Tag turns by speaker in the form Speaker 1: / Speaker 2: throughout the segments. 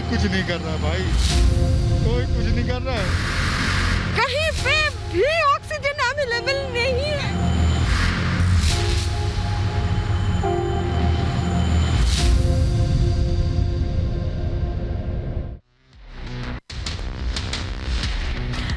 Speaker 1: कुछ नहीं कर रहा भाई, कोई कुछ नहीं कर रहा है।
Speaker 2: कहीं पे भी ऑक्सीजन अवेलेबल नहीं है।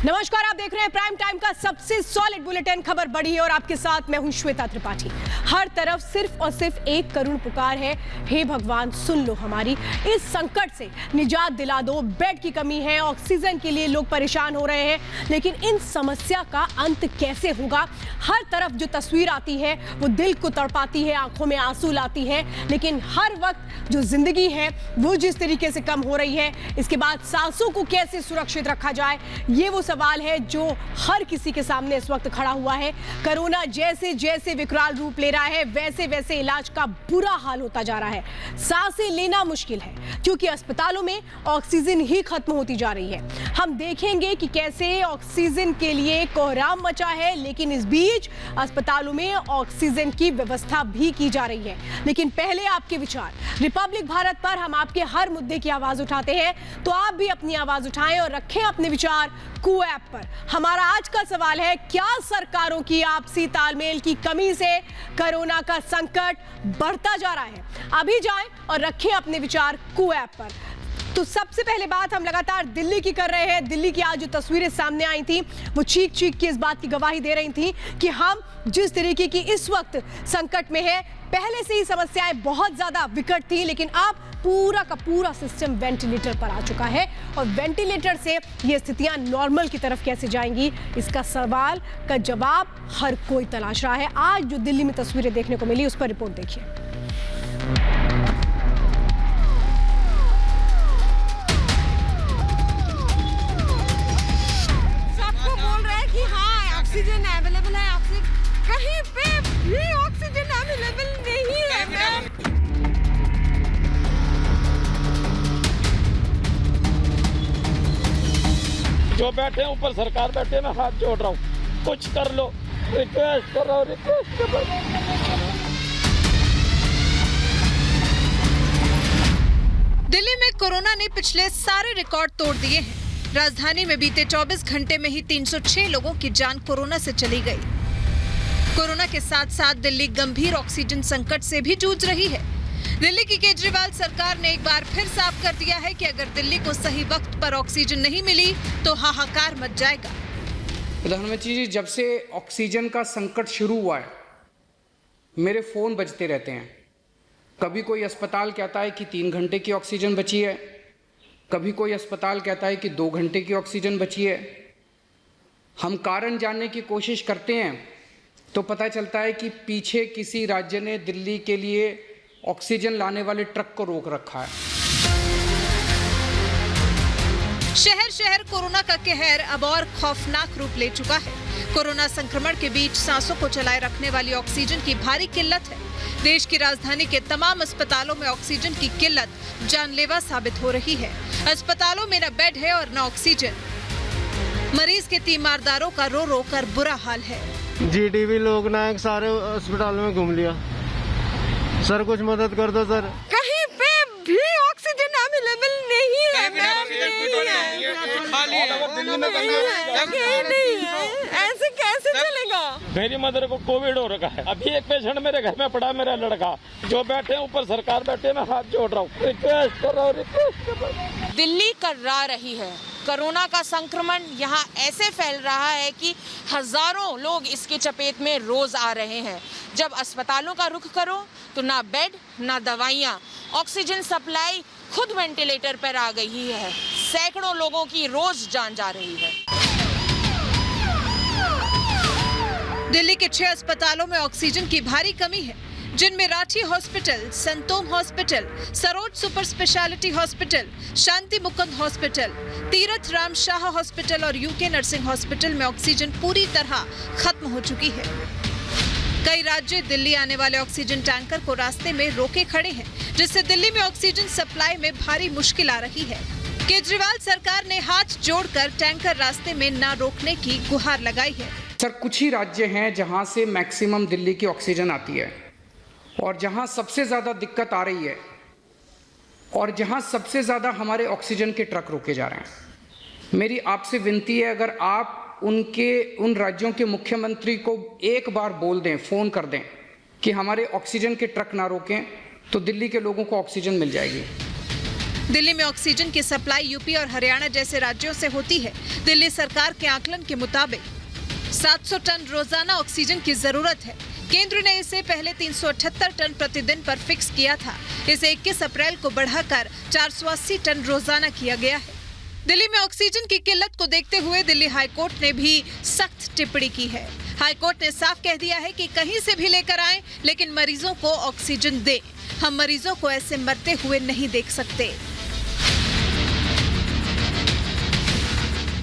Speaker 2: नमस्कार, आप देख रहे हैं प्राइम टाइम का सबसे सॉलिड बुलेटिन। खबर बड़ी है और आपके साथ मैं हूं श्वेता त्रिपाठी। हर तरफ सिर्फ और सिर्फ एक करुण पुकार है, हे भगवान सुन लो हमारी, इस संकट से निजात दिला दो। बेड की कमी है, ऑक्सीजन के लिए लोग परेशान हो रहे हैं, लेकिन इन समस्या का अंत कैसे होगा? हर तरफ जो तस्वीर आती है वो दिल को तड़पाती है, आंखों में आंसू लाती है। लेकिन हर वक्त जो जिंदगी है वो जिस तरीके से कम हो रही है, इसके बाद सांसों को कैसे सुरक्षित रखा जाए, ये वो सवाल है जो हर किसी के सामने इस वक्त खड़ा हुआ है। कोरोना जैसे जैसे विकराल रूप ले रहा है, वैसे वैसे इलाज का बुरा हाल होता जा रहा है। सांसें लेना मुश्किल है क्योंकि अस्पतालों में ऑक्सीजन ही खत्म होती जा रही है। हम देखेंगे कि कैसे ऑक्सीजन के लिए कोहराम मचा है, लेकिन इस बीच अस्पतालों में ऑक्सीजन की व्यवस्था भी की जा रही है। लेकिन पहले आपके विचार। रिपब्लिक भारत पर हम आपके हर मुद्दे की आवाज उठाते हैं, तो आप भी अपनी आवाज उठाएं और रखें अपने विचार कू ऐप पर। हमारा आज का सवाल है, क्या सरकारों की आपसी तालमेल की कमी से कोरोना का संकट बढ़ता जा रहा है? अभी जाएं और रखें अपने विचार कू ऐप पर। तो सबसे पहले बात हम लगातार दिल्ली की कर रहे हैं। दिल्ली की आज जो तस्वीरें सामने आई थी वो चीख चीख के इस बात की गवाही दे रही थी कि हम जिस तरीके की इस वक्त संकट में है, पहले से ही समस्याएं बहुत ज्यादा विकट थी, लेकिन अब पूरा का पूरा सिस्टम वेंटिलेटर पर आ चुका है और वेंटिलेटर से ये स्थितियां नॉर्मल की तरफ कैसे जाएंगी, इसका सवाल का जवाब हर कोई तलाश रहा है। आज जो दिल्ली में तस्वीरें देखने को मिली उस पर रिपोर्ट देखिए। ऑक्सीजन अवेलेबल है, ऑक्सीजन कहीं पे भी ऑक्सीजन अवेलेबल नहीं है मैम।
Speaker 3: जो बैठे हैं ऊपर, सरकार बैठे, मैं हाथ जोड़ रहा हूँ, कुछ कर लो, रिक्वेस्ट कर रहा हूँ, रिक्वेस्ट कर रहा हूँ।
Speaker 4: दिल्ली में कोरोना ने पिछले सारे रिकॉर्ड तोड़ दिए हैं। राजधानी में बीते 24 घंटे में ही 306 लोगों की जान कोरोना से चली गई। कोरोना के साथ साथ दिल्ली गंभीर ऑक्सीजन संकट से भी जूझ रही है। दिल्ली की केजरीवाल सरकार ने एक बार फिर साफ कर दिया है कि अगर दिल्ली को सही वक्त पर ऑक्सीजन नहीं मिली तो हाहाकार मच जाएगा।
Speaker 5: प्रधानमंत्री जी, जब से ऑक्सीजन का संकट शुरू हुआ है, मेरे फोन बजते रहते हैं। कभी कोई अस्पताल कहता है कि 3 घंटे की ऑक्सीजन बची है, कभी कोई अस्पताल कहता है कि 2 घंटे की ऑक्सीजन बची है। हम कारण जानने की कोशिश करते हैं तो पता चलता है कि पीछे किसी राज्य ने दिल्ली के लिए ऑक्सीजन लाने वाले ट्रक को रोक रखा है।
Speaker 4: शहर शहर कोरोना का कहर अब और खौफनाक रूप ले चुका है। कोरोना संक्रमण के बीच सांसों को चलाए रखने वाली ऑक्सीजन की भारी किल्लत है। देश की राजधानी के तमाम अस्पतालों में ऑक्सीजन की किल्लत जानलेवा साबित हो रही है। अस्पतालों में न बेड है और न ऑक्सीजन। मरीज के तीमारदारों का रो रो कर बुरा हाल है।
Speaker 6: जीटीवी लोग नायक सारे अस्पतालों में घूम लिया। सर कुछ मदद कर दो सर।
Speaker 2: कहीं पे भी ऑक्सीजन अवेलेबल नहीं है मैम, नहीं है। ऐसे कैसे चलेगा?
Speaker 3: मेरी मदर को कोविड हो रखा है, अभी एक पेशेंट मेरे घर में पड़ा, मेरा लड़का। जो बैठे हैं ऊपर, सरकार बैठे, मैं हाथ जोड़ रहा हूँ, रिक्वेस्ट कर रहा हूँ, रिक्वेस्ट कर रहा हूँ।
Speaker 7: दिल्ली कर्रा रही है। कोरोना का संक्रमण यहाँ ऐसे फैल रहा है कि हजारों लोग इसके चपेट में रोज आ रहे हैं। जब अस्पतालों का रुख करो तो ना बेड ना दवाइयाँ, ऑक्सीजन सप्लाई खुद वेंटिलेटर पर आ गई है। सैकड़ों लोगों की रोज जान जा रही है।
Speaker 4: दिल्ली के 6 अस्पतालों में ऑक्सीजन की भारी कमी है, जिनमें Ranchi hospital, Santom hospital, Saroj super speciality hospital, Shanti Mukund hospital, Tirath Ram Shah hospital और यूके नर्सिंग हॉस्पिटल में ऑक्सीजन पूरी तरह खत्म हो चुकी है। कई राज्य दिल्ली आने वाले ऑक्सीजन टैंकर को रास्ते में रोके खड़े हैं, जिससे दिल्ली में ऑक्सीजन सप्लाई में भारी मुश्किल आ रही है। केजरीवाल सरकार ने हाथ जोड़कर टैंकर रास्ते में न रोकने की गुहार लगाई है।
Speaker 5: सर, कुछ ही राज्य हैं जहां से मैक्सिमम दिल्ली की ऑक्सीजन आती है और जहां सबसे ज़्यादा दिक्कत आ रही है और जहां सबसे ज़्यादा हमारे ऑक्सीजन के ट्रक रोके जा रहे हैं। मेरी आपसे विनती है, अगर आप उन राज्यों के मुख्यमंत्री को एक बार बोल दें, फ़ोन कर दें कि हमारे ऑक्सीजन के ट्रक ना रोकें, तो दिल्ली के लोगों को ऑक्सीजन मिल जाएगी।
Speaker 4: दिल्ली में ऑक्सीजन की सप्लाई यूपी और हरियाणा जैसे राज्यों से होती है। दिल्ली सरकार के आकलन के मुताबिक 700 टन रोजाना ऑक्सीजन की जरूरत है। केंद्र ने इसे पहले 378 टन प्रतिदिन पर फिक्स किया था। इसे 21 अप्रैल को बढ़ाकर 480 टन रोजाना किया गया है। दिल्ली में ऑक्सीजन की किल्लत को देखते हुए दिल्ली हाईकोर्ट ने भी सख्त टिप्पणी की है। हाईकोर्ट ने साफ कह दिया है कि कहीं से भी लेकर आएं, लेकिन मरीजों को ऑक्सीजन दें। हम मरीजों को ऐसे मरते हुए नहीं देख सकते।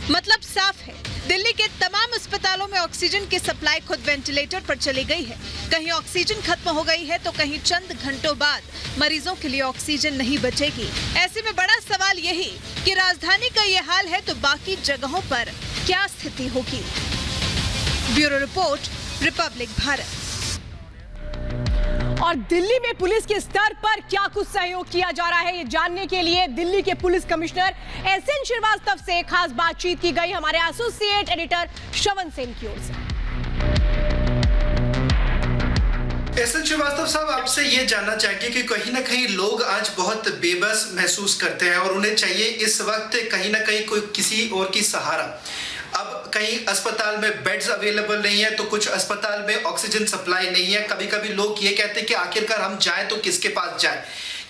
Speaker 4: मतलब साफ है, दिल्ली के तमाम अस्पतालों में ऑक्सीजन की सप्लाई खुद वेंटिलेटर पर चली गई है। कहीं ऑक्सीजन खत्म हो गई है तो कहीं चंद घंटों बाद मरीजों के लिए ऑक्सीजन नहीं बचेगी। ऐसे में बड़ा सवाल यही कि राजधानी का ये हाल है तो बाकी जगहों पर क्या स्थिति होगी। Bureau report, Republic Bharat.
Speaker 2: और दिल्ली में पुलिस के स्तर पर क्या कुछ सहयोग किया जा रहा है, ये जानने के लिए दिल्ली के पुलिस कमिश्नर एसएन श्रीवास्तव से खास बातचीत की गई हमारे एसोसिएट एडिटर श्रवण सेन की ओर से।
Speaker 8: एसएन श्रीवास्तव साहब, आपसे ये जानना चाहेंगे कि कहीं ना कहीं लोग आज बहुत बेबस महसूस करते हैं और उन्हें चाहिए इस वक्त कहीं ना कहीं कोई किसी और की सहारा। अब कहीं अस्पताल में बेड्स अवेलेबल नहीं है तो कुछ अस्पताल में ऑक्सीजन सप्लाई नहीं है। कभी कभी लोग ये कहते हैं कि आखिरकार हम जाएं तो किसके पास जाएं।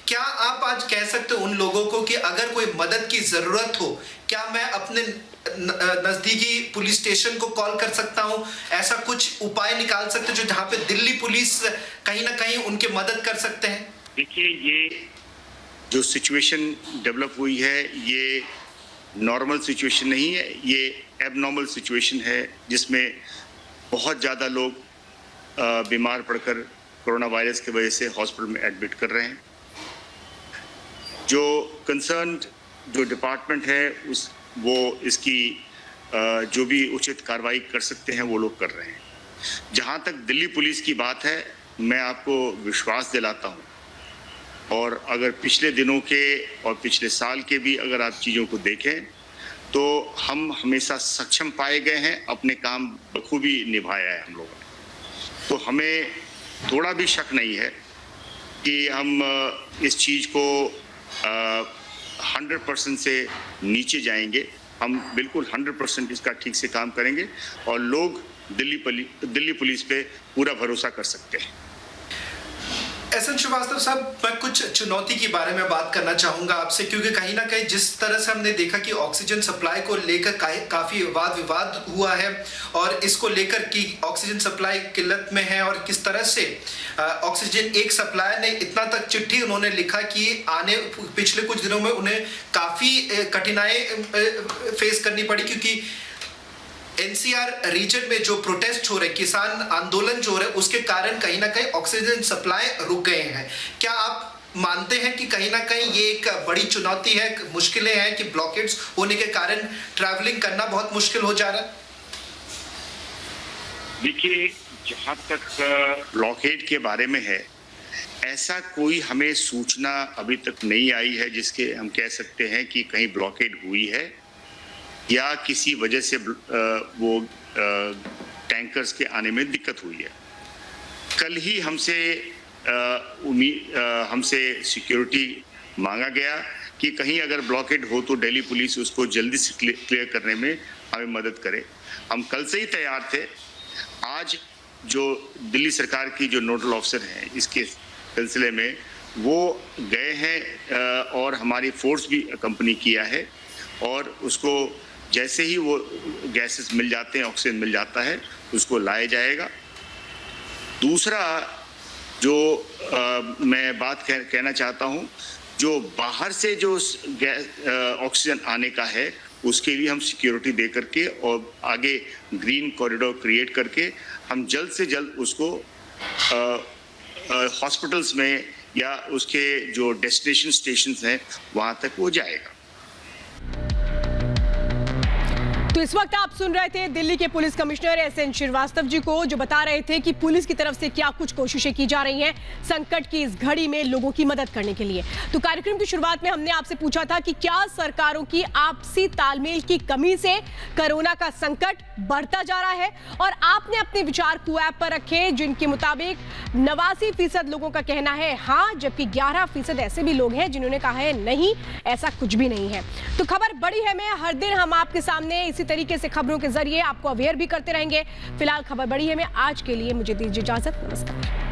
Speaker 8: क्या आप आज कह सकते हो उन लोगों को कि अगर कोई मदद की जरूरत हो, क्या मैं अपने नजदीकी पुलिस स्टेशन को कॉल कर सकता हूं? ऐसा कुछ उपाय निकाल सकते जो जहां पे दिल्ली पुलिस कहीं ना कहीं उनकी मदद कर सकते हैं?
Speaker 9: देखिए, ये जो सिचुएशन डेवलप हुई है ये नॉर्मल सिचुएशन नहीं है, ये एबनॉर्मल सिचुएशन है जिसमें बहुत ज़्यादा लोग बीमार पड़कर कोरोना वायरस की वजह से हॉस्पिटल में एडमिट कर रहे हैं। जो कंसर्न जो डिपार्टमेंट है वो इसकी जो भी उचित कार्रवाई कर सकते हैं वो लोग कर रहे हैं। जहाँ तक दिल्ली पुलिस की बात है, मैं आपको विश्वास दिलाता हूँ और अगर पिछले दिनों के और पिछले साल के भी अगर आप चीज़ों को देखें तो हम हमेशा सक्षम पाए गए हैं, अपने काम बखूबी निभाया है हम लोगों ने। तो हमें थोड़ा भी शक नहीं है कि हम इस चीज़ को 100% से नीचे जाएंगे। हम बिल्कुल 100% इसका ठीक से काम करेंगे और लोग दिल्ली पुलिस पे पूरा भरोसा कर सकते हैं।
Speaker 8: एसएन श्रीवास्तव साहब, मैं कुछ चुनौती के बारे में बात करना चाहूंगा आपसे, क्योंकि कहीं ना कहीं जिस तरह से हमने देखा कि ऑक्सीजन सप्लाई को लेकर काफी वाद विवाद हुआ है और इसको लेकर कि ऑक्सीजन सप्लाई किल्लत में है और किस तरह से ऑक्सीजन एक सप्लायर ने इतना तक चिट्ठी उन्होंने लिखा कि पिछले कुछ दिनों में उन्हें काफी कठिनाई फेस करनी पड़ी, क्योंकि एनसीआर रीजन में जो प्रोटेस्ट हो रहे, किसान आंदोलन जो हो रहे, उसके कारण कहीं ना कहीं ऑक्सीजन सप्लाई रुक गए हैं। क्या आप मानते हैं कि कहीं ना कहीं ये एक बड़ी चुनौती है, मुश्किलें हैं कि ब्लॉकेड्स होने के कारण ट्रैवलिंग करना बहुत मुश्किल हो जा रहा है?
Speaker 9: देखिए, जहाँ तक ब्लॉकेड के बारे में है, ऐसा कोई हमें सूचना अभी तक नहीं आई है जिसके हम कह सकते हैं कि कहीं ब्लॉकेड हुई है या किसी वजह से वो टैंकर्स के आने में दिक्कत हुई है। कल ही हमसे सिक्योरिटी मांगा गया कि कहीं अगर ब्लॉकेड हो तो दिल्ली पुलिस उसको जल्दी से क्लियर करने में हमें मदद करे। हम कल से ही तैयार थे। आज जो दिल्ली सरकार की जो नोडल ऑफिसर हैं इसके सिलसिले में वो गए हैं और हमारी फोर्स भी अकम्पनी किया है और उसको जैसे ही वो गैसेस मिल जाते हैं, ऑक्सीजन मिल जाता है, उसको लाया जाएगा। दूसरा जो मैं बात कहना चाहता हूँ, जो बाहर से जो ऑक्सीजन आने का है उसके लिए हम सिक्योरिटी दे करके और आगे ग्रीन कॉरिडोर क्रिएट करके हम जल्द से जल्द उसको हॉस्पिटल्स में या उसके जो डेस्टिनेशन स्टेशंस हैं वहाँ तक वो जाएगा।
Speaker 2: तो इस वक्त आप सुन रहे थे दिल्ली के police commissioner SN Srivastava ji को, जो बता रहे थे कि पुलिस की तरफ से क्या कुछ कोशिशें की जा रही हैं संकट की इस घड़ी में लोगों की मदद करने के लिए। तो कार्यक्रम की शुरुआत में हमने आपसे पूछा था कि क्या सरकारों की आपसी तालमेल की कमी से कोरोना का संकट बढ़ता जा रहा है, और आपने अपने विचार ऐप पर रखे, जिनके मुताबिक 89% लोगों का कहना है हाँ, जबकि 11% ऐसे भी लोग हैं जिन्होंने कहा है नहीं, ऐसा कुछ भी नहीं है। तो खबर बड़ी है में हर दिन हम आपके सामने इसी तरीके से खबरों के जरिए आपको अवेयर भी करते रहेंगे। फिलहाल खबर बड़ी है में आज के लिए मुझे दीजिए इजाजत। नमस्कार।